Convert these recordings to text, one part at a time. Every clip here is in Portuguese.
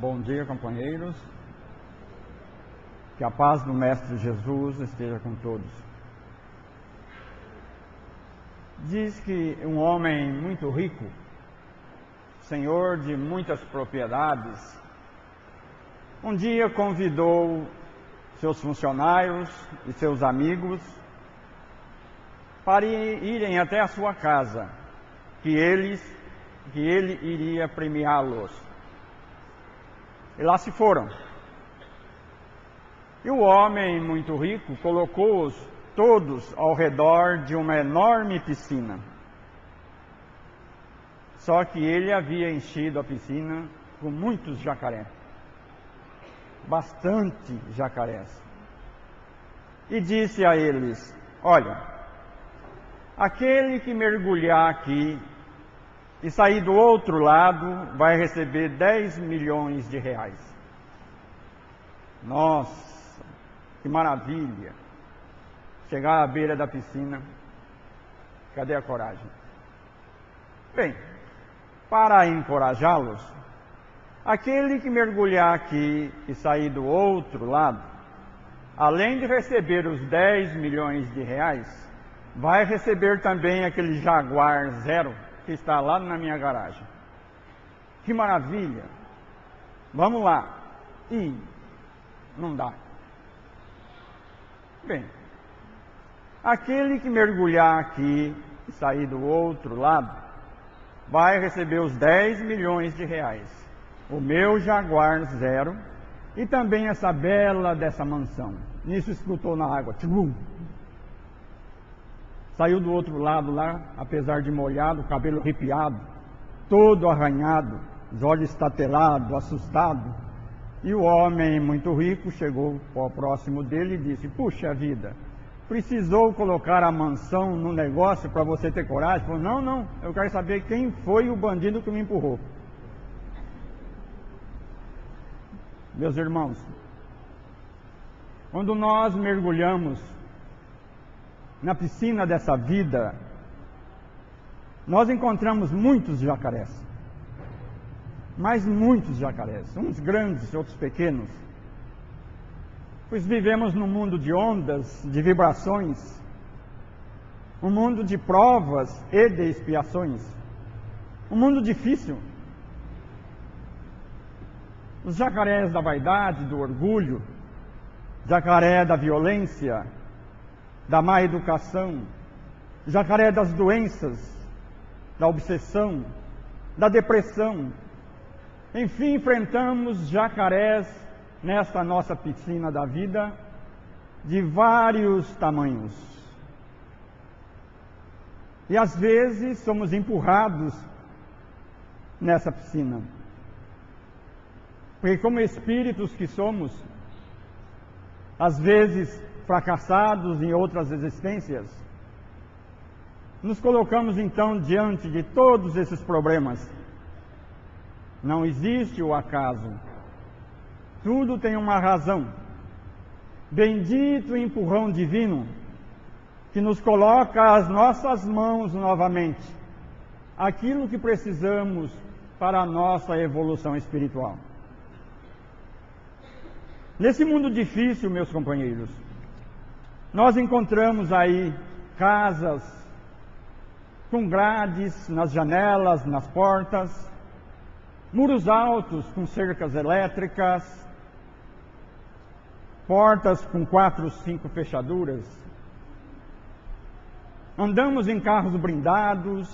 Bom dia, companheiros. Que a paz do Mestre Jesus esteja com todos. Diz que um homem muito rico, senhor de muitas propriedades, um dia convidou seus funcionários e seus amigos para irem até a sua casa, que ele iria premiá-los. E lá se foram. E o homem muito rico colocou-os todos ao redor de uma enorme piscina. Só que ele havia enchido a piscina com muitos jacarés. Bastante jacarés. E disse a eles: olha, aquele que mergulhar aqui e sair do outro lado vai receber 10 milhões de reais. Nossa, que maravilha! Chegar à beira da piscina, cadê a coragem? Bem, para encorajá-los, aquele que mergulhar aqui e sair do outro lado, além de receber os 10 milhões de reais, vai receber também aquele Jaguar Zero que está lá na minha garagem. Que maravilha! Vamos lá. E não dá. Bem, aquele que mergulhar aqui e sair do outro lado vai receber os 10 milhões de reais, o meu Jaguar Zero e também essa bela dessa mansão. Nisso escutou na água. Tchum! Saiu do outro lado lá, apesar de molhado, o cabelo arrepiado, todo arranhado, os olhos estatelados, assustado. E o homem muito rico chegou próximo dele e disse: puxa vida, precisou colocar a mansão no negócio para você ter coragem? Falou: não, eu quero saber quem foi o bandido que me empurrou. Meus irmãos, quando nós mergulhamos na piscina dessa vida, nós encontramos muitos jacarés, mas muitos jacarés, uns grandes, outros pequenos, pois vivemos num mundo de ondas, de vibrações, um mundo de provas e de expiações, um mundo difícil. Os jacarés da vaidade, do orgulho, jacaré da violência, da má educação, jacaré das doenças, da obsessão, da depressão. Enfim, enfrentamos jacarés nesta nossa piscina da vida de vários tamanhos. E às vezes somos empurrados nessa piscina. Porque como espíritos que somos, às vezes fracassados em outras existências, nos colocamos então diante de todos esses problemas. Não existe o acaso. Tudo tem uma razão. Bendito o empurrão divino que nos coloca às nossas mãos novamente aquilo que precisamos para a nossa evolução espiritual. Nesse mundo difícil, meus companheiros, nós encontramos aí casas com grades nas janelas, nas portas, muros altos com cercas elétricas, portas com 4 ou 5 fechaduras. Andamos em carros blindados,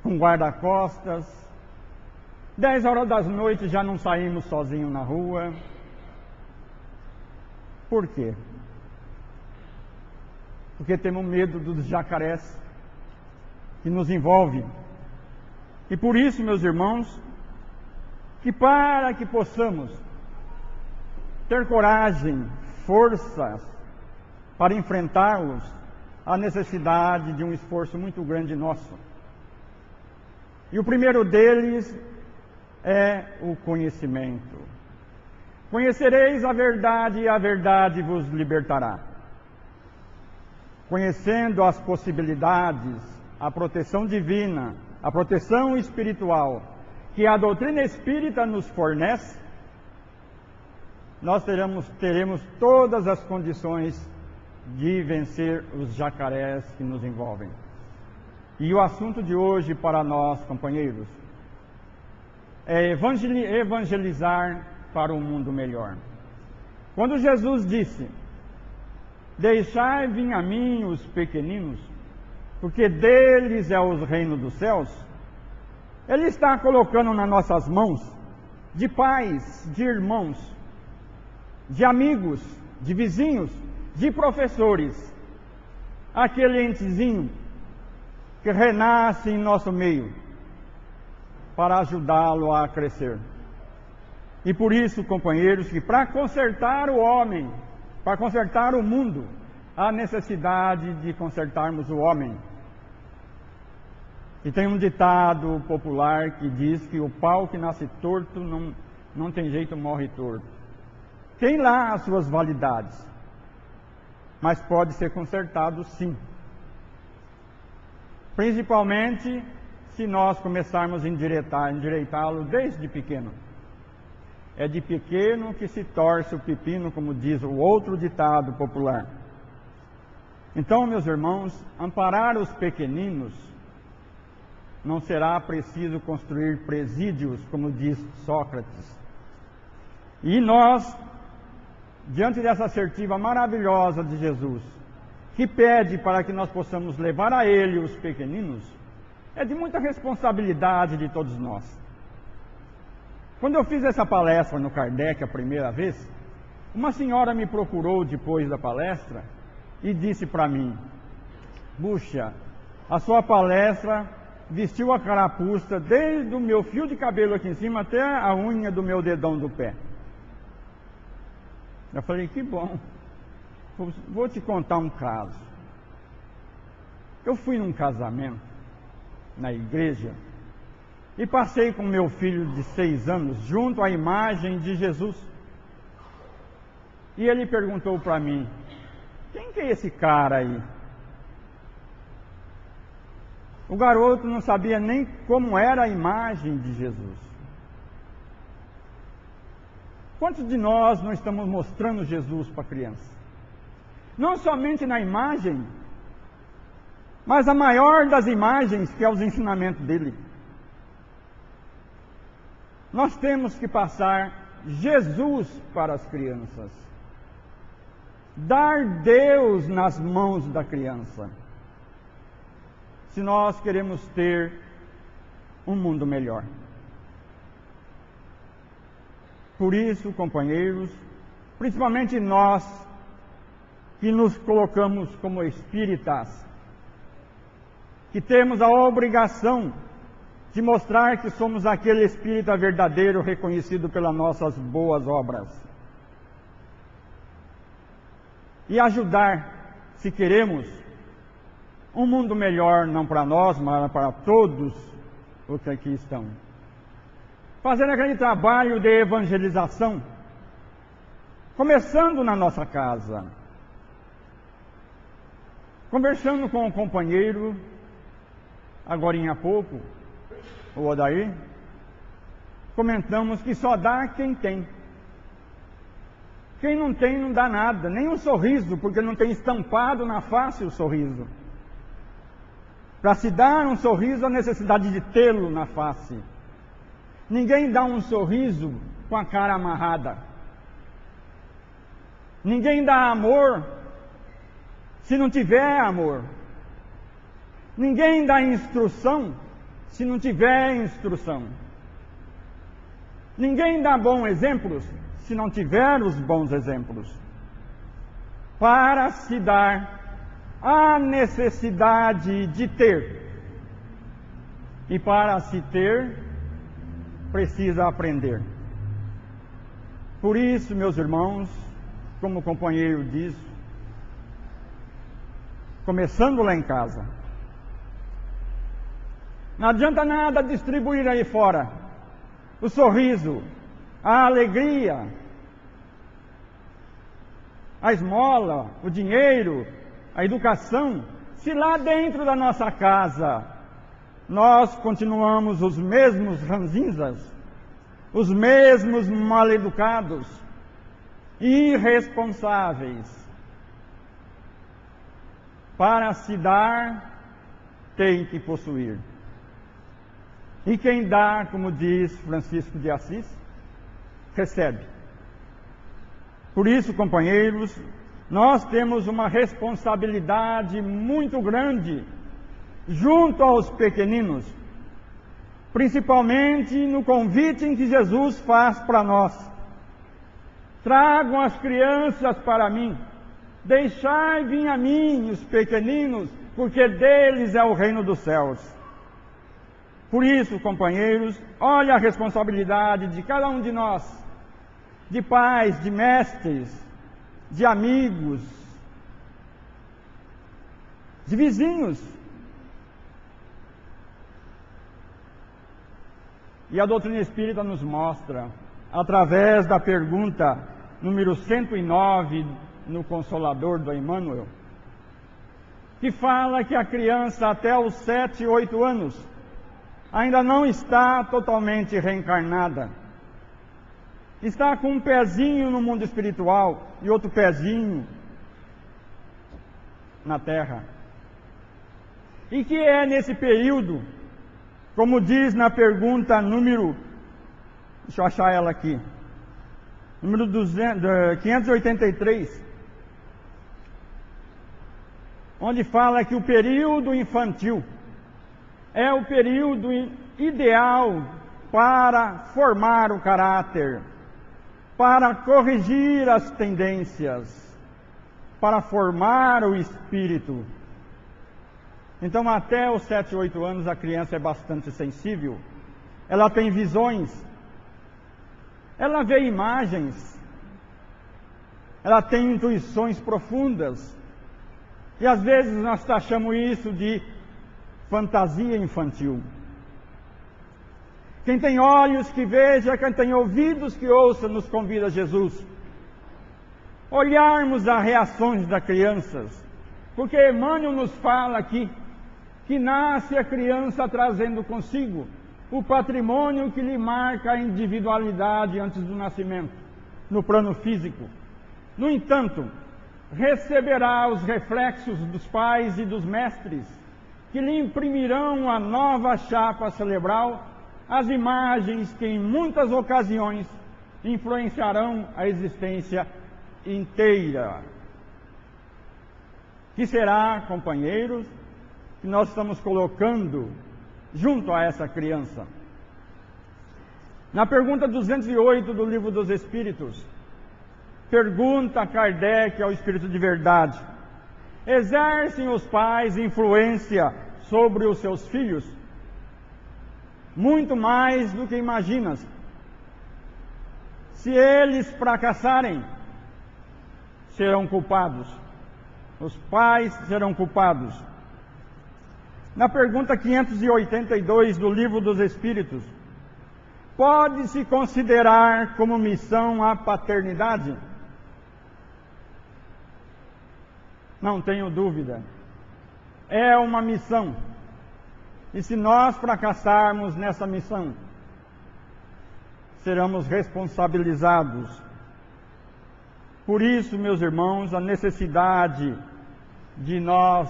com guarda-costas. 10 horas da noite já não saímos sozinhos na rua. Por quê? Porque temos medo dos jacarés que nos envolvem. E por isso, meus irmãos, que para que possamos ter coragem, forças para enfrentá-los, há necessidade de um esforço muito grande nosso. E o primeiro deles é o conhecimento. Conhecereis a verdade e a verdade vos libertará. Conhecendo as possibilidades, a proteção divina, a proteção espiritual que a doutrina espírita nos fornece, nós teremos todas as condições de vencer os jacarés que nos envolvem. E o assunto de hoje para nós, companheiros, é evangelizar para um mundo melhor. Quando Jesus disse: deixai vir a mim os pequeninos, porque deles é o reino dos céus, Ele está colocando nas nossas mãos, de pais, de irmãos, de amigos, de vizinhos, de professores, aquele entezinho que renasce em nosso meio, para ajudá-lo a crescer. E por isso, companheiros, que para consertar o homem, para consertar o mundo, há necessidade de consertarmos o homem. E tem um ditado popular que diz que o pau que nasce torto não tem jeito, morre torto. Tem lá as suas validades, mas pode ser consertado sim. Principalmente se nós começarmos a endireitá-lo desde pequeno. É de pequeno que se torce o pepino, como diz o outro ditado popular. Então, meus irmãos, amparar os pequeninos, não será preciso construir presídios, como diz Sócrates. E nós, diante dessa assertiva maravilhosa de Jesus, que pede para que nós possamos levar a Ele os pequeninos, é de muita responsabilidade de todos nós. Quando eu fiz essa palestra no Kardec a primeira vez, uma senhora me procurou depois da palestra e disse para mim: puxa, a sua palestra vestiu a carapuça desde o meu fio de cabelo aqui em cima até a unha do meu dedão do pé. Eu falei: que bom. Vou te contar um caso. Eu fui num casamento na igreja e passei com meu filho de 6 anos junto à imagem de Jesus. E ele perguntou para mim: quem que é esse cara aí? O garoto não sabia nem como era a imagem de Jesus. Quantos de nós não estamos mostrando Jesus para a criança? Não somente na imagem, mas a maior das imagens, que é os ensinamentos dele. Nós temos que passar Jesus para as crianças. Dar Deus nas mãos da criança. Se nós queremos ter um mundo melhor. Por isso, companheiros, principalmente nós que nos colocamos como espíritas, que temos a obrigação de mostrar que somos aquele espírita verdadeiro reconhecido pelas nossas boas obras. E ajudar, se queremos, um mundo melhor, não para nós, mas para todos os que aqui estão. Fazendo aquele trabalho de evangelização, começando na nossa casa. Conversando com um companheiro, agorinha há pouco, o Odair, comentamos que só dá quem tem. Quem não tem não dá nada, nem um sorriso, porque não tem estampado na face o sorriso. Para se dar um sorriso, há necessidade de tê-lo na face. Ninguém dá um sorriso com a cara amarrada. Ninguém dá amor se não tiver amor. Ninguém dá instrução se não tiver instrução. Ninguém dá bons exemplos se não tiver os bons exemplos. Para se dar, há necessidade de ter. E para se ter, precisa aprender. Por isso, meus irmãos, como o companheiro diz, começando lá em casa. Não adianta nada distribuir aí fora o sorriso, a alegria, a esmola, o dinheiro, a educação, se lá dentro da nossa casa nós continuamos os mesmos ranzinzas, os mesmos mal-educados, irresponsáveis. Para se dar, tem que possuir. E quem dá, como diz Francisco de Assis, recebe. Por isso, companheiros, nós temos uma responsabilidade muito grande junto aos pequeninos, principalmente no convite em que Jesus faz para nós. Tragam as crianças para mim, deixai vir a mim os pequeninos, porque deles é o reino dos céus. Por isso, companheiros, olha a responsabilidade de cada um de nós, de pais, de mestres, de amigos, de vizinhos. E a doutrina espírita nos mostra, através da pergunta número 109 no Consolador do Emmanuel, que fala que a criança até os 7, 8 anos ainda não está totalmente reencarnada. Está com um pezinho no mundo espiritual e outro pezinho na terra. E que é nesse período, como diz na pergunta número, deixa eu achar ela aqui, número 583, onde fala que o período infantil é o período ideal para formar o caráter, para corrigir as tendências, para formar o espírito. Então, até os 7, 8 anos, a criança é bastante sensível. Ela tem visões, ela vê imagens, ela tem intuições profundas. E às vezes nós taxamos isso de fantasia infantil. Quem tem olhos que veja, quem tem ouvidos que ouça, nos convida a Jesus. Olharmos as reações das crianças, porque Emmanuel nos fala aqui que nasce a criança trazendo consigo o patrimônio que lhe marca a individualidade antes do nascimento, no plano físico. No entanto, receberá os reflexos dos pais e dos mestres, que lhe imprimirão a nova chapa cerebral, as imagens que em muitas ocasiões influenciarão a existência inteira. Que será, companheiros, que nós estamos colocando junto a essa criança? Na pergunta 208 do Livro dos Espíritos, pergunta Kardec ao Espírito de Verdade: exercem os pais influência sobre os seus filhos? Muito mais do que imaginas. Se eles fracassarem, serão culpados. Os pais serão culpados. Na pergunta 582 do Livro dos Espíritos, pode-se considerar como missão a paternidade? Não tenho dúvida. É uma missão. E se nós fracassarmos nessa missão, seremos responsabilizados. Por isso, meus irmãos, a necessidade de nós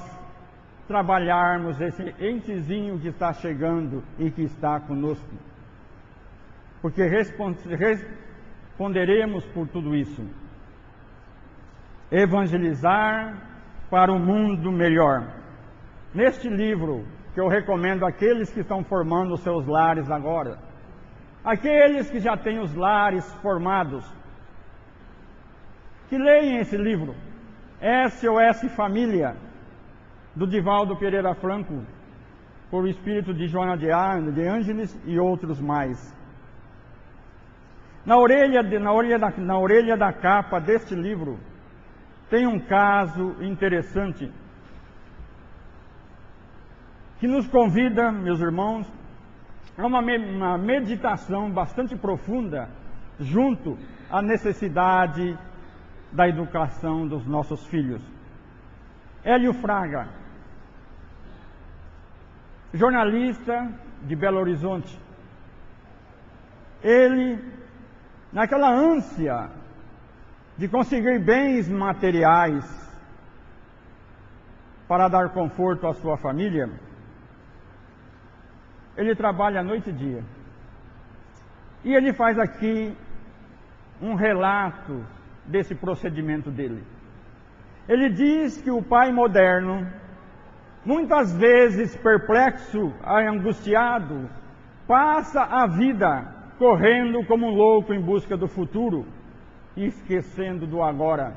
trabalharmos esse entezinho que está chegando e que está conosco. Porque responderemos por tudo isso. Evangelizar para um mundo melhor. Neste livro, que eu recomendo àqueles que estão formando os seus lares agora, aqueles que já têm os lares formados, que leiam esse livro, SOS Família, do Divaldo Pereira Franco, por espírito de Joana de Ângeles e outros mais. Na orelha da capa deste livro, tem um caso interessante, que nos convida, meus irmãos, a uma meditação bastante profunda junto à necessidade da educação dos nossos filhos. Hélio Fraga, jornalista de Belo Horizonte. Ele, naquela ânsia de conseguir bens materiais para dar conforto à sua família, ele trabalha noite e dia. E ele faz aqui um relato desse procedimento dele. Ele diz que o pai moderno, muitas vezes perplexo e angustiado, passa a vida correndo como um louco em busca do futuro e esquecendo do agora.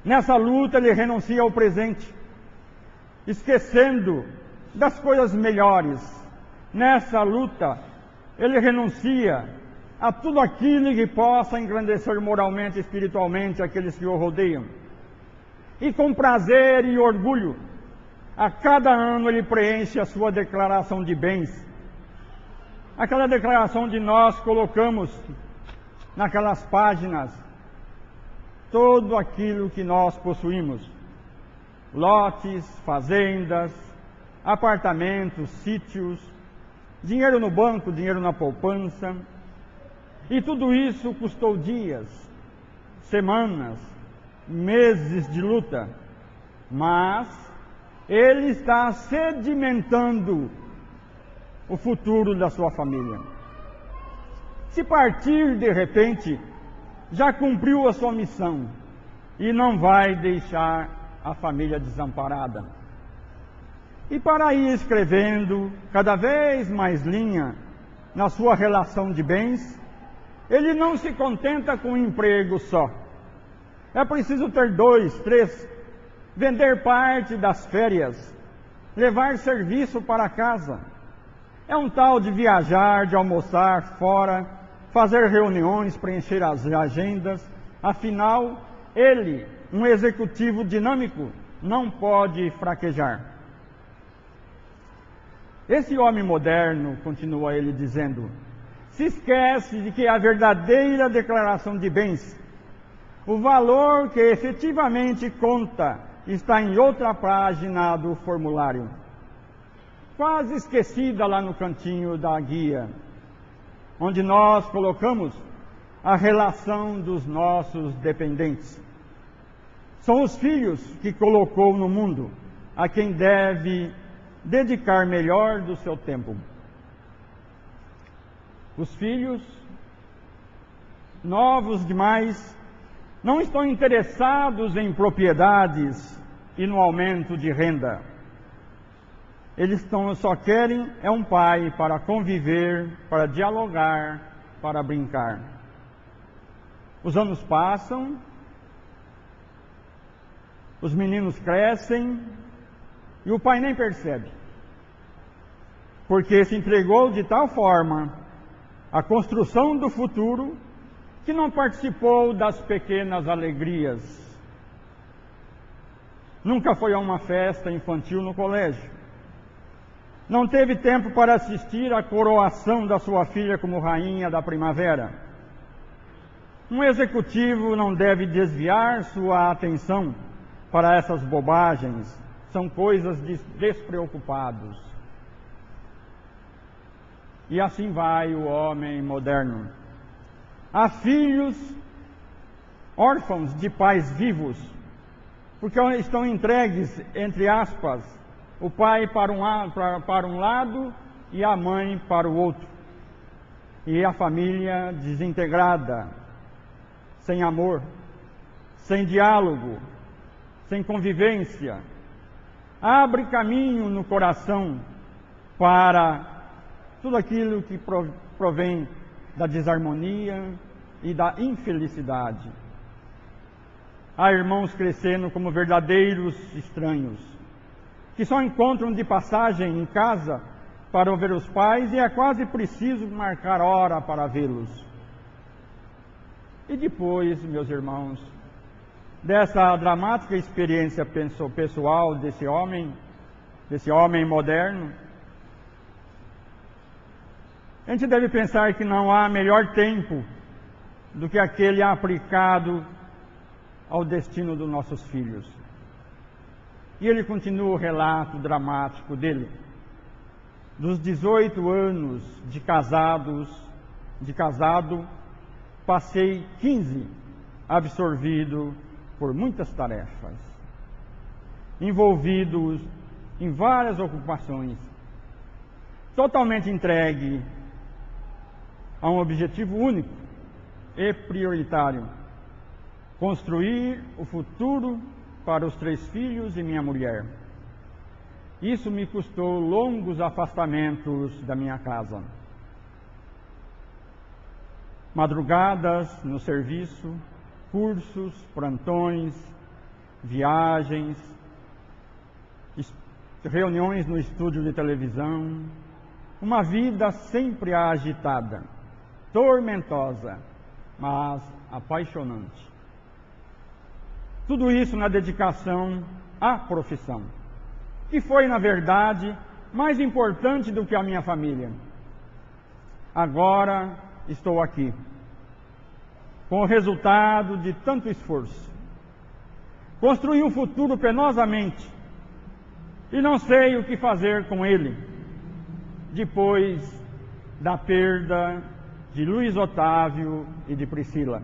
Nessa luta ele renuncia ao presente, esquecendo das coisas melhores. Nessa luta ele renuncia a tudo aquilo que possa engrandecer moralmente e espiritualmente aqueles que o rodeiam. E com prazer e orgulho, a cada ano ele preenche a sua declaração de bens. Aquela declaração de nós colocamos naquelas páginas tudo aquilo que nós possuímos: lotes, fazendas, apartamentos, sítios, dinheiro no banco, dinheiro na poupança. E tudo isso custou dias, semanas, meses de luta, mas ele está sedimentando o futuro da sua família. Se partir de repente, já cumpriu a sua missão e não vai deixar a família desamparada. E para ir escrevendo cada vez mais linha na sua relação de bens, ele não se contenta com um emprego só. É preciso ter 2, 3, vender parte das férias, levar serviço para casa. É um tal de viajar, de almoçar fora, fazer reuniões, preencher as agendas. Afinal, ele, um executivo dinâmico, não pode fraquejar. Esse homem moderno, continua ele dizendo, se esquece de que a verdadeira declaração de bens, o valor que efetivamente conta, está em outra página do formulário, quase esquecida lá no cantinho da guia, onde nós colocamos a relação dos nossos dependentes. São os filhos que colocou no mundo, a quem deve dedicar melhor do seu tempo. Os filhos, novos demais, não estão interessados em propriedades e no aumento de renda. Eles só querem um pai para conviver, para dialogar, para brincar. Os anos passam, os meninos crescem e o pai nem percebe, porque se entregou de tal forma à construção do futuro que não participou das pequenas alegrias. Nunca foi a uma festa infantil no colégio. Não teve tempo para assistir à coroação da sua filha como rainha da primavera. Um executivo não deve desviar sua atenção para essas bobagens. São coisas de despreocupados. E assim vai o homem moderno. Há filhos órfãos de pais vivos, porque estão entregues, entre aspas, o pai para um lado e a mãe para o outro. E a família desintegrada, sem amor, sem diálogo, sem convivência. Abre caminho no coração para tudo aquilo que provém da desarmonia e da infelicidade. Há irmãos crescendo como verdadeiros estranhos, que só encontram de passagem em casa para ver os pais e é quase preciso marcar hora para vê-los. E depois, meus irmãos, dessa dramática experiência pessoal desse homem moderno, a gente deve pensar que não há melhor tempo do que aquele aplicado ao destino dos nossos filhos. E ele continua o relato dramático dele. dos 18 anos de casado, passei 15 absorvido por muitas tarefas, envolvidos em várias ocupações, totalmente entregue a um objetivo único e prioritário: construir o futuro para os 3 filhos e minha mulher. Isso me custou longos afastamentos da minha casa, madrugadas no serviço, cursos, plantões, viagens, reuniões no estúdio de televisão, uma vida sempre agitada, tormentosa, mas apaixonante. Tudo isso na dedicação à profissão, que foi, na verdade, mais importante do que a minha família. Agora estou aqui, com o resultado de tanto esforço. Construí um futuro penosamente e não sei o que fazer com ele, depois da perda de Luiz Otávio e de Priscila.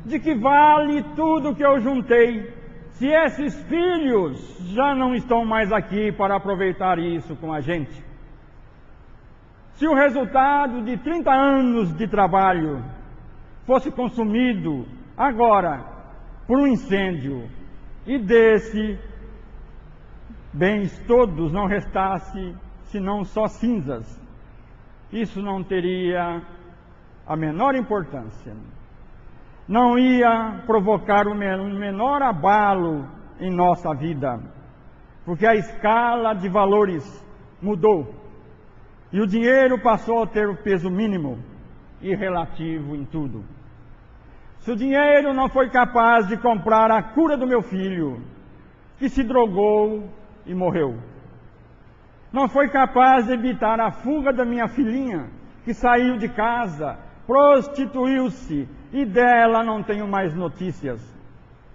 De que vale tudo que eu juntei, se esses filhos já não estão mais aqui para aproveitar isso com a gente? Se o resultado de 30 anos de trabalho fosse consumido agora por um incêndio e desse bens todos não restasse senão só cinzas, isso não teria a menor importância. Não ia provocar o menor abalo em nossa vida, porque a escala de valores mudou e o dinheiro passou a ter o peso mínimo e relativo em tudo. Se o dinheiro não foi capaz de comprar a cura do meu filho, que se drogou e morreu, não foi capaz de evitar a fuga da minha filhinha, que saiu de casa, prostituiu-se e dela não tenho mais notícias,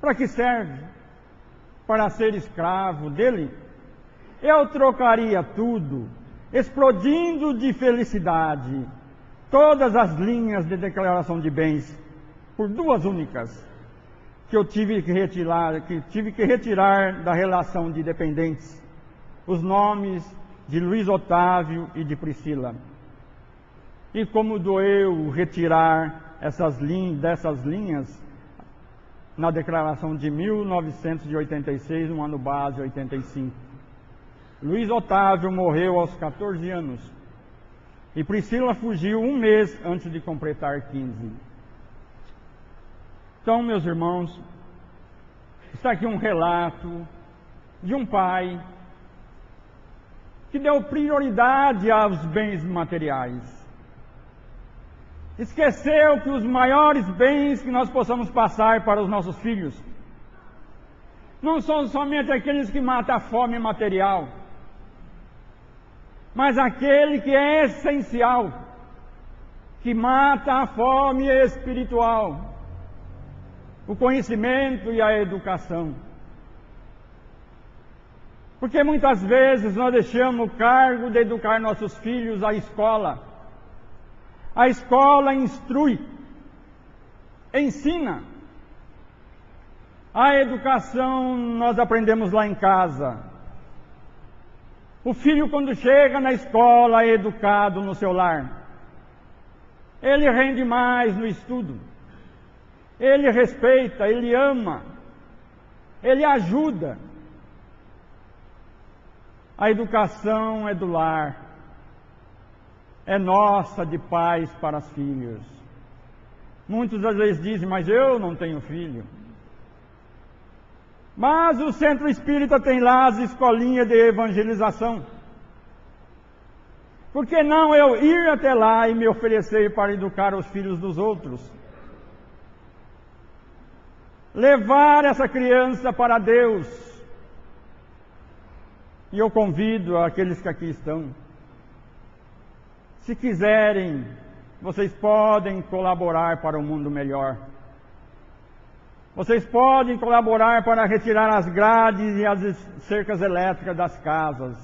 para que serve? Para ser escravo dele? Eu trocaria tudo, explodindo de felicidade, todas as linhas de declaração de bens, por 2 únicas, que eu tive que retirar da relação de dependentes, os nomes de Luiz Otávio e de Priscila. E como doeu retirar dessas linhas na declaração de 1986, no ano base 85. Luiz Otávio morreu aos 14 anos e Priscila fugiu 1 mês antes de completar 15. Então, meus irmãos, está aqui um relato de um pai que deu prioridade aos bens materiais. Esqueceu que os maiores bens que nós possamos passar para os nossos filhos não são somente aqueles que matam a fome material, mas aquele que é essencial, que mata a fome espiritual, o conhecimento e a educação. Porque muitas vezes nós deixamos o cargo de educar nossos filhos à escola. A escola instrui, ensina. A educação nós aprendemos lá em casa. O filho, quando chega na escola, é educado no seu lar. Ele rende mais no estudo. Ele respeita, ele ama, ele ajuda. A educação é do lar. É nossa, de pais para os filhos. Muitos às vezes dizem, mas eu não tenho filho. Mas o Centro Espírita tem lá as escolinhas de evangelização. Por que não eu ir até lá e me oferecer para educar os filhos dos outros? Levar essa criança para Deus. E eu convido aqueles que aqui estão, se quiserem, vocês podem colaborar para um mundo melhor. Vocês podem colaborar para retirar as grades e as cercas elétricas das casas.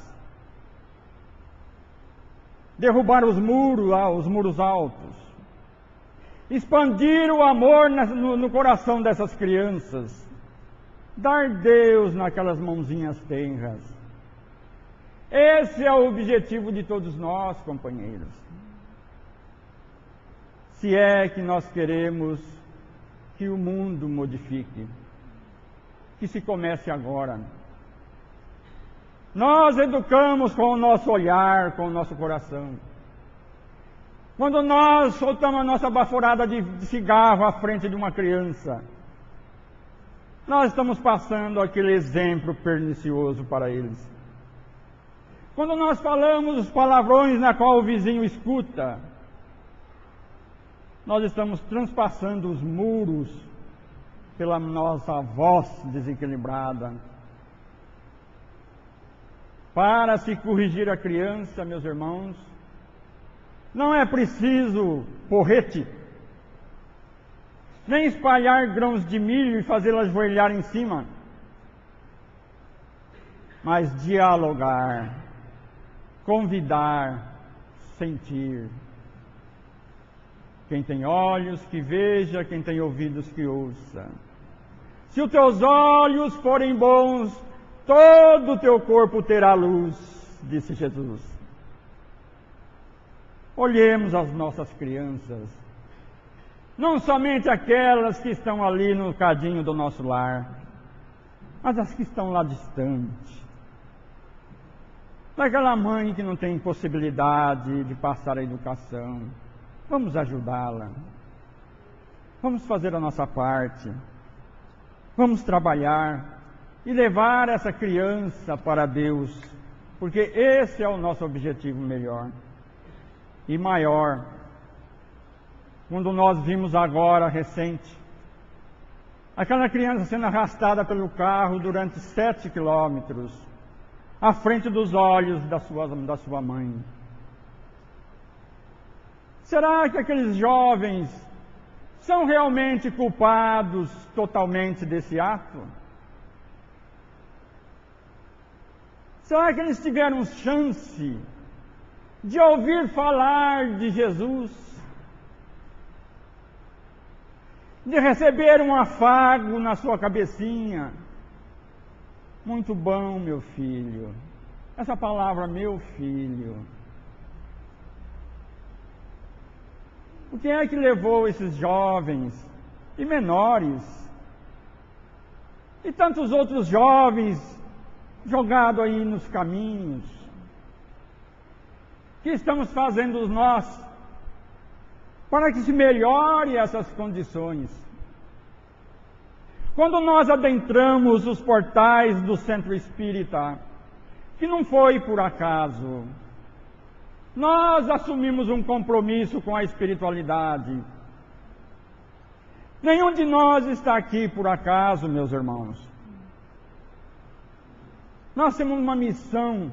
derrubar os muros altos, expandir o amor no coração dessas crianças, dar Deus naquelas mãozinhas tenras. Esse é o objetivo de todos nós, companheiros. Se é que nós queremos que o mundo modifique, que se comece agora. Nós educamos com o nosso olhar, com o nosso coração. Quando nós soltamos a nossa baforada de cigarro à frente de uma criança, nós estamos passando aquele exemplo pernicioso para eles. Quando nós falamos os palavrões na qual o vizinho escuta, nós estamos transpassando os muros pela nossa voz desequilibrada. Para se corrigir a criança, meus irmãos, não é preciso porrete, nem espalhar grãos de milho e fazê-la ajoelhar em cima, mas dialogar, convidar, sentir. Quem tem olhos que veja, quem tem ouvidos que ouça. Se os teus olhos forem bons, todo o teu corpo terá luz, disse Jesus. Olhemos as nossas crianças, não somente aquelas que estão ali no cadinho do nosso lar, mas as que estão lá distante. Daquela mãe que não tem possibilidade de passar a educação, vamos ajudá-la. Vamos fazer a nossa parte. Vamos trabalhar e levar essa criança para Deus, porque esse é o nosso objetivo melhor e maior. Quando nós vimos agora, recente, aquela criança sendo arrastada pelo carro durante 7 quilômetros, à frente dos olhos da sua mãe. Será que aqueles jovens são realmente culpados totalmente desse ato? Será que eles tiveram chance de ouvir falar de Jesus? De receber um afago na sua cabecinha? Muito bom, meu filho. Essa palavra, meu filho. O que é que levou esses jovens e menores e tantos outros jovens jogados aí nos caminhos? O que estamos fazendo nós para que se melhore essas condições? Quando nós adentramos os portais do Centro Espírita, que não foi por acaso, nós assumimos um compromisso com a espiritualidade. Nenhum de nós está aqui por acaso, meus irmãos. Nós temos uma missão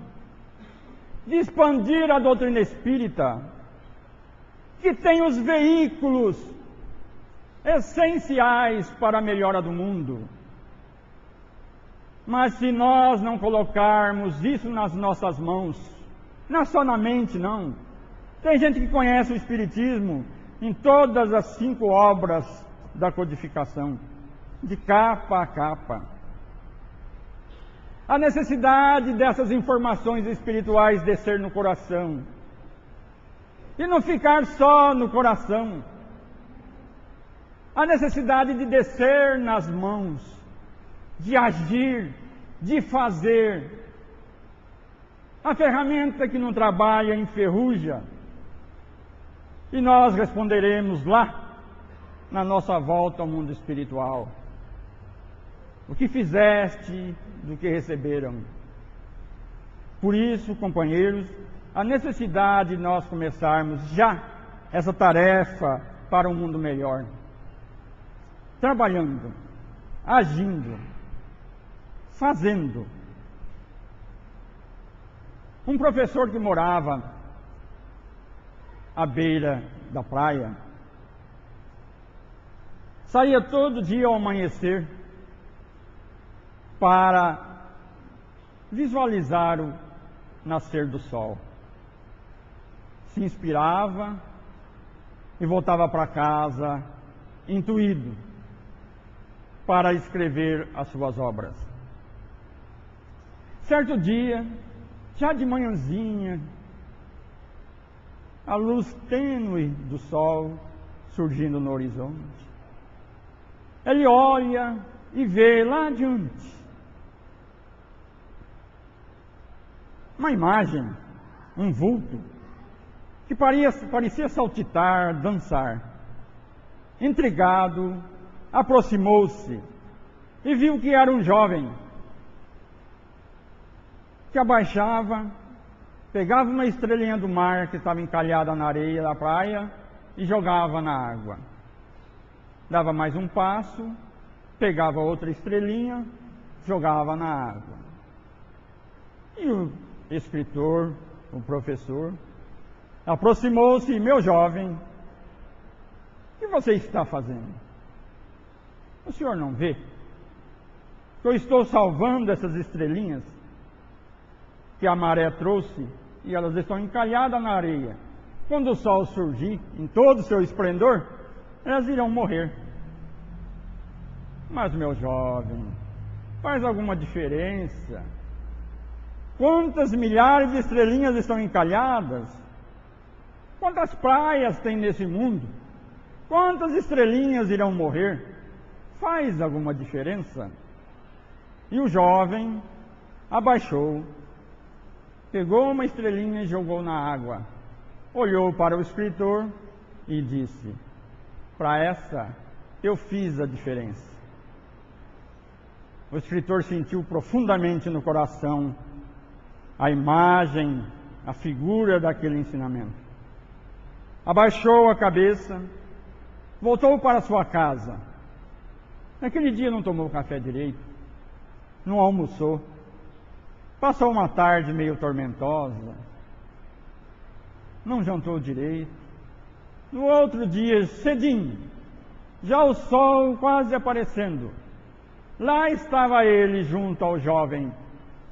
de expandir a doutrina espírita, que tem os veículos essenciais para a melhora do mundo. Mas se nós não colocarmos isso nas nossas mãos, não é só na mente, não. Tem gente que conhece o Espiritismo em todas as 5 obras da codificação, de capa a capa. A necessidade dessas informações espirituais descer no coração. E não ficar só no coração. A necessidade de descer nas mãos, de agir, de fazer. A ferramenta que não trabalha enferruja. E nós responderemos lá, na nossa volta ao mundo espiritual. O que fizeste do que receberam. Por isso, companheiros, a necessidade de nós começarmos já essa tarefa para um mundo melhor. Trabalhando, agindo, fazendo. Um professor que morava à beira da praia saía todo dia ao amanhecer para visualizar o nascer do sol. se inspirava e voltava para casa intuído para escrever as suas obras. Certo dia, já de manhãzinha, a luz tênue do sol surgindo no horizonte, ele olha e vê lá adiante uma imagem, um vulto, que parecia saltitar, dançar. Intrigado, aproximou-se e viu que era um jovem que abaixava, pegava uma estrelinha do mar que estava encalhada na areia da praia e jogava na água. Dava mais um passo, pegava outra estrelinha, jogava na água. E o escritor, o professor, aproximou-se: meu jovem, o que você está fazendo? O senhor não vê que eu estou salvando essas estrelinhas que a maré trouxe e elas estão encalhadas na areia? Quando o sol surgir em todo o seu esplendor, elas irão morrer. Mas, meu jovem, faz alguma diferença? Quantas milhares de estrelinhas estão encalhadas? Quantas praias tem nesse mundo? Quantas estrelinhas irão morrer? Faz alguma diferença? E o jovem abaixou, pegou uma estrelinha e jogou na água. Olhou para o escritor e disse: para essa eu fiz a diferença. O escritor sentiu profundamente no coração a imagem, a figura daquele ensinamento. Abaixou a cabeça, voltou para sua casa. Naquele dia não tomou café direito, não almoçou, passou uma tarde meio tormentosa, não jantou direito. No outro dia, cedinho, já o sol quase aparecendo, lá estava ele junto ao jovem,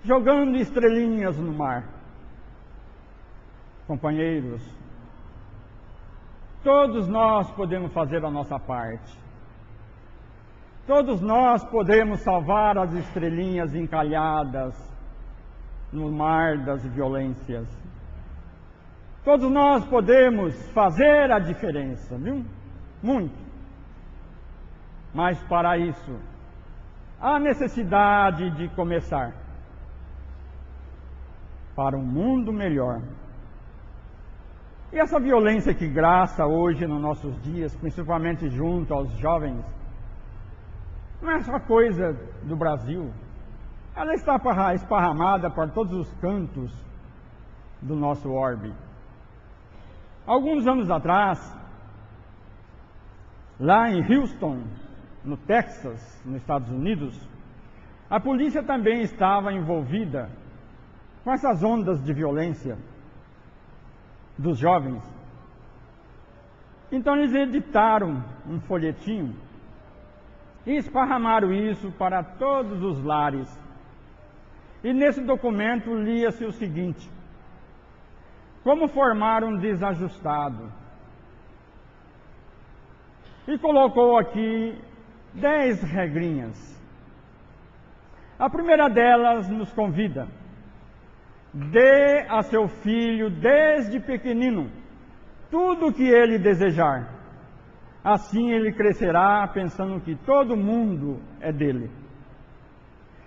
jogando estrelinhas no mar. Companheiros, todos nós podemos fazer a nossa parte. Todos nós podemos salvar as estrelinhas encalhadas no mar das violências. Todos nós podemos fazer a diferença, viu? Muito. Mas para isso, há necessidade de começar para um mundo melhor. E essa violência que graça hoje nos nossos dias, principalmente junto aos jovens, não é só coisa do Brasil. Ela está esparramada para todos os cantos do nosso orbe. Alguns anos atrás, lá em Houston, no Texas, nos Estados Unidos, a polícia também estava envolvida com essas ondas de violência dos jovens. Então eles editaram um folhetim e esparramaram isso para todos os lares. E nesse documento lia-se o seguinte: como formar um desajustado. E colocou aqui 10 regrinhas. A primeira delas nos convida: dê a seu filho desde pequenino tudo o que ele desejar. Assim ele crescerá pensando que todo mundo é dele.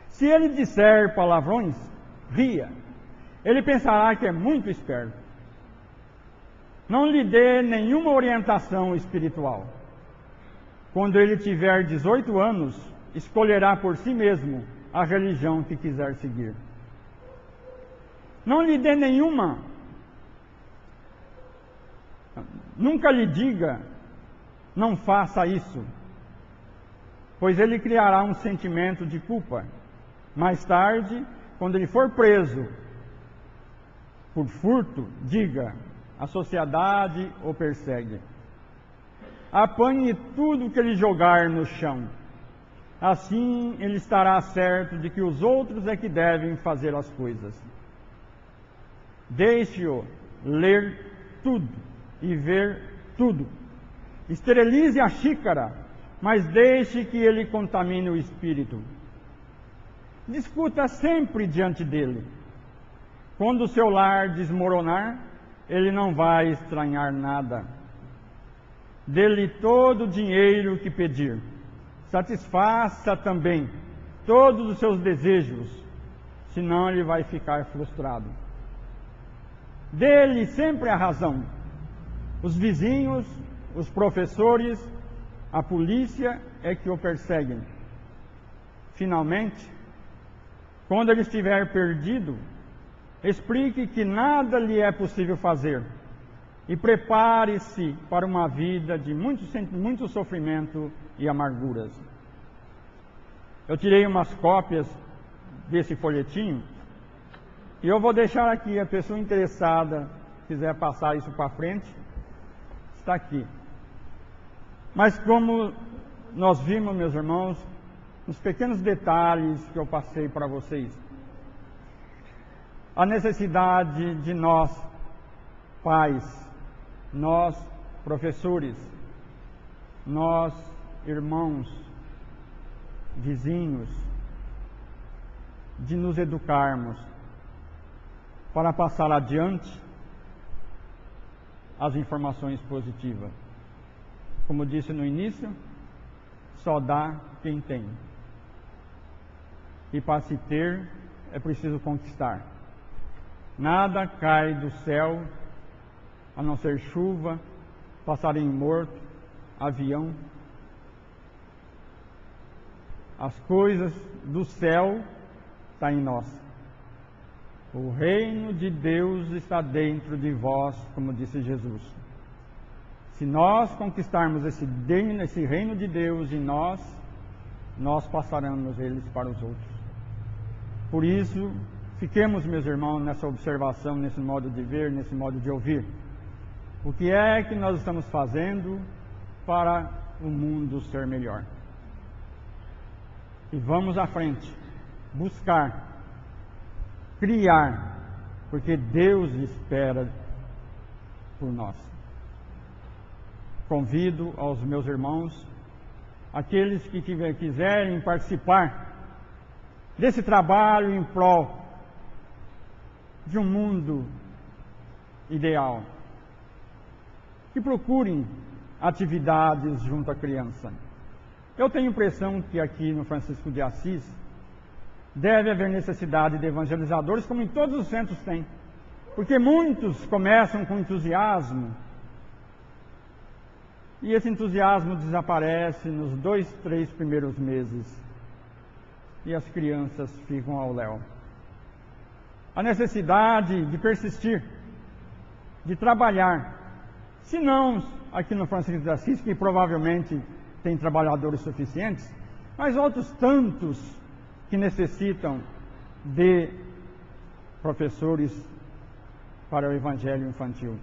Se ele disser palavrões, ria. Ele pensará que é muito esperto. Não lhe dê nenhuma orientação espiritual. Quando ele tiver 18 anos, escolherá por si mesmo a religião que quiser seguir. Não lhe dê nenhuma. Nunca lhe diga: não faça isso, pois ele criará um sentimento de culpa. Mais tarde, quando ele for preso por furto, diga: a sociedade o persegue. Apanhe tudo que ele jogar no chão. Assim ele estará certo de que os outros é que devem fazer as coisas. Deixe-o ler tudo e ver tudo. Esterilize a xícara, mas deixe que ele contamine o espírito. Discuta sempre diante dele. Quando o seu lar desmoronar, ele não vai estranhar nada. Dê-lhe todo o dinheiro que pedir. Satisfaça também todos os seus desejos, senão ele vai ficar frustrado. Dê-lhe sempre a razão. Os vizinhos, os professores, a polícia é que o perseguem. Finalmente, quando ele estiver perdido, explique que nada lhe é possível fazer e prepare-se para uma vida de muito sofrimento e amarguras. Eu tirei umas cópias desse folhetinho e eu vou deixar aqui, a pessoa interessada, quiser passar isso para frente, está aqui. Mas como nós vimos, meus irmãos, nos pequenos detalhes que eu passei para vocês, a necessidade de nós, pais, nós, professores, nós, irmãos, vizinhos, de nos educarmos para passar adiante as informações positivas. Como disse no início, só dá quem tem. E para se ter, é preciso conquistar. Nada cai do céu, a não ser chuva, passarinho morto, avião. As coisas do céu estão em nós. O reino de Deus está dentro de vós, como disse Jesus. Se nós conquistarmos esse reino de Deus em nós, nós passaremos eles para os outros. Por isso, fiquemos, meus irmãos, nessa observação, nesse modo de ver, nesse modo de ouvir. O que é que nós estamos fazendo para o mundo ser melhor? E vamos à frente, buscar, criar, porque Deus espera por nós. Convido aos meus irmãos, aqueles que quiserem participar desse trabalho em prol de um mundo ideal, que procurem atividades junto à criança. Eu tenho a impressão que aqui no Francisco de Assis deve haver necessidade de evangelizadores, como em todos os centros tem. Porque muitos começam com entusiasmo e esse entusiasmo desaparece nos 2, 3 primeiros meses e as crianças ficam ao léu. A necessidade de persistir, de trabalhar, se não aqui no Francisco de Assis, que provavelmente tem trabalhadores suficientes, mas outros tantos que necessitam de professores para o evangelho infantil.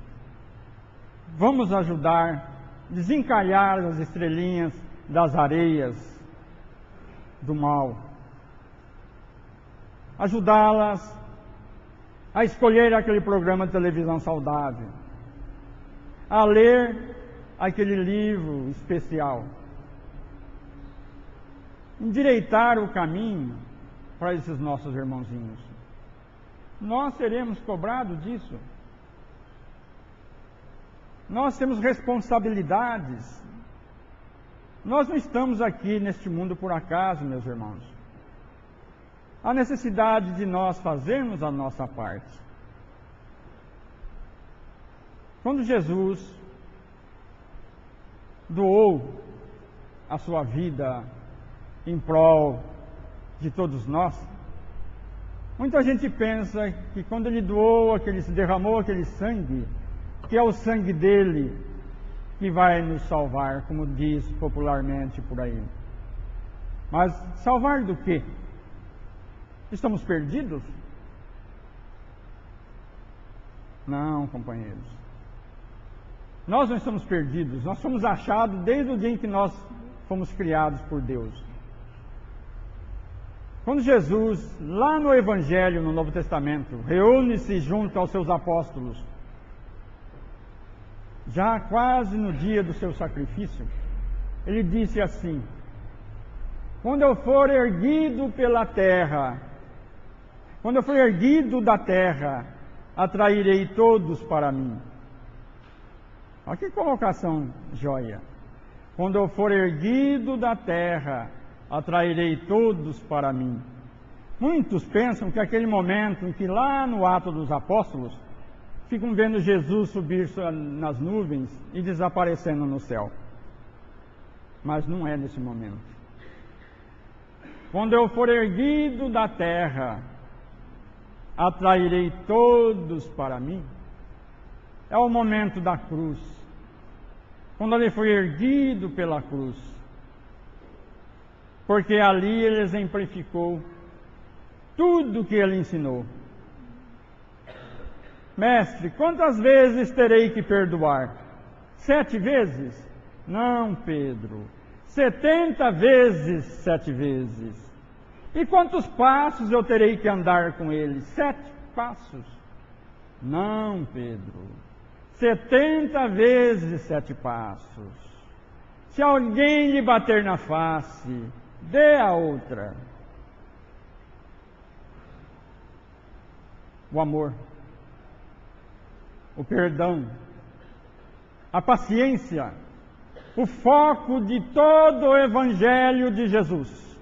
Vamos ajudar, desencalhar as estrelinhas das areias do mal, ajudá-las a escolher aquele programa de televisão saudável, a ler aquele livro especial, endireitar o caminho para esses nossos irmãozinhos. Nós seremos cobrados disso. Nós temos responsabilidades. Nós não estamos aqui neste mundo por acaso, meus irmãos. Há necessidade de nós fazermos a nossa parte. Quando Jesus doou a sua vida em prol de todos nós, muita gente pensa que quando ele derramou aquele sangue, que é o sangue dele que vai nos salvar, como diz popularmente por aí. Mas salvar do quê? Estamos perdidos? Não, companheiros. Nós não estamos perdidos, nós somos achados desde o dia em que nós fomos criados por Deus. Quando Jesus, lá no Evangelho, no Novo Testamento, reúne-se junto aos seus apóstolos, já quase no dia do seu sacrifício, ele disse assim: quando eu for erguido pela terra, quando eu for erguido da terra, atrairei todos para mim. Olha que colocação joia. Quando eu for erguido da terra, atrairei todos para mim. Muitos pensam que aquele momento em que lá no Atos dos Apóstolos, ficam vendo Jesus subir nas nuvens e desaparecendo no céu. Mas não é nesse momento. Quando eu for erguido da terra, atrairei todos para mim. É o momento da cruz. Quando ele foi erguido pela cruz. Porque ali ele exemplificou tudo que ele ensinou. Mestre, quantas vezes terei que perdoar? 7 vezes? Não, Pedro. 70 vezes 7 vezes. E quantos passos eu terei que andar com ele? 7 passos? Não, Pedro. 70 vezes 7 passos. Se alguém lhe bater na face, dê a outra. O amor, o perdão, a paciência, o foco de todo o Evangelho de Jesus.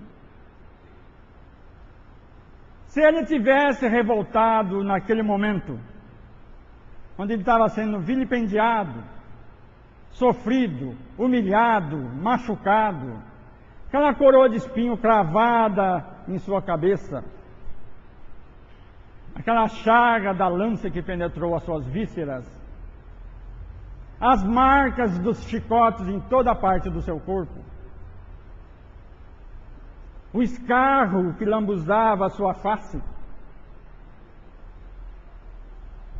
Se ele tivesse revoltado naquele momento, onde ele estava sendo vilipendiado, sofrido, humilhado, machucado, aquela coroa de espinho cravada em sua cabeça, aquela chaga da lança que penetrou as suas vísceras, as marcas dos chicotes em toda a parte do seu corpo, o escarro que lambuzava a sua face,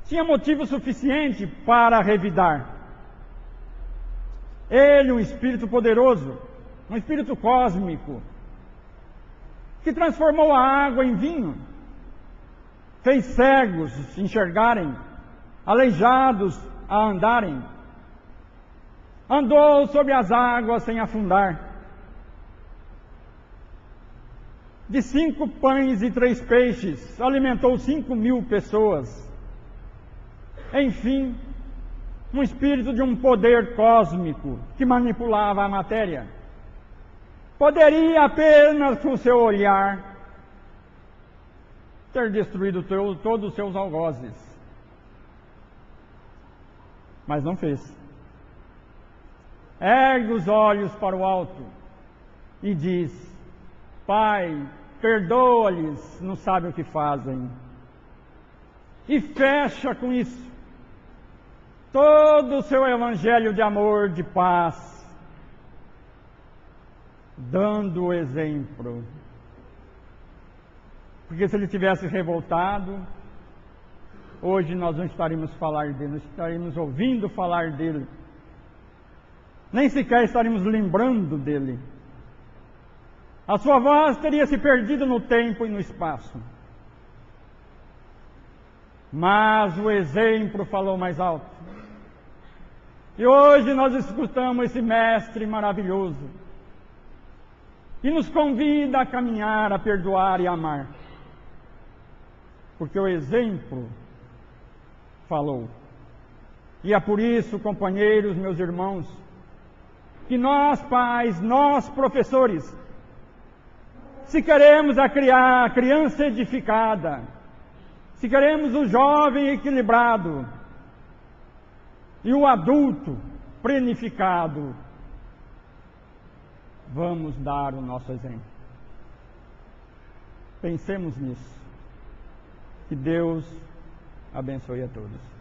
tinha motivo suficiente para revidar. Ele, um espírito poderoso, um espírito cósmico, que transformou a água em vinho, fez cegos enxergarem, aleijados a andarem, andou sobre as águas sem afundar. De 5 pães e 3 peixes, alimentou 5.000 pessoas. Enfim, um espírito de um poder cósmico que manipulava a matéria. Poderia apenas com o seu olhar ter destruído todos os seus algozes. Mas não fez. Ergue os olhos para o alto e diz: Pai, perdoa-lhes, não sabem o que fazem. E fecha com isso todo o seu evangelho de amor, de paz, dando o exemplo. Porque se ele tivesse revoltado, hoje nós não estaríamos falando dele, nós estaríamos ouvindo falar dele. Nem sequer estaríamos lembrando dele. A sua voz teria se perdido no tempo e no espaço. Mas o exemplo falou mais alto. E hoje nós escutamos esse mestre maravilhoso, que nos convida a caminhar, a perdoar e a amar. Porque o exemplo falou. E é por isso, companheiros, meus irmãos, que nós pais, nós professores, se queremos a criança edificada, se queremos o jovem equilibrado e o adulto planificado, vamos dar o nosso exemplo. Pensemos nisso. Que Deus abençoe a todos.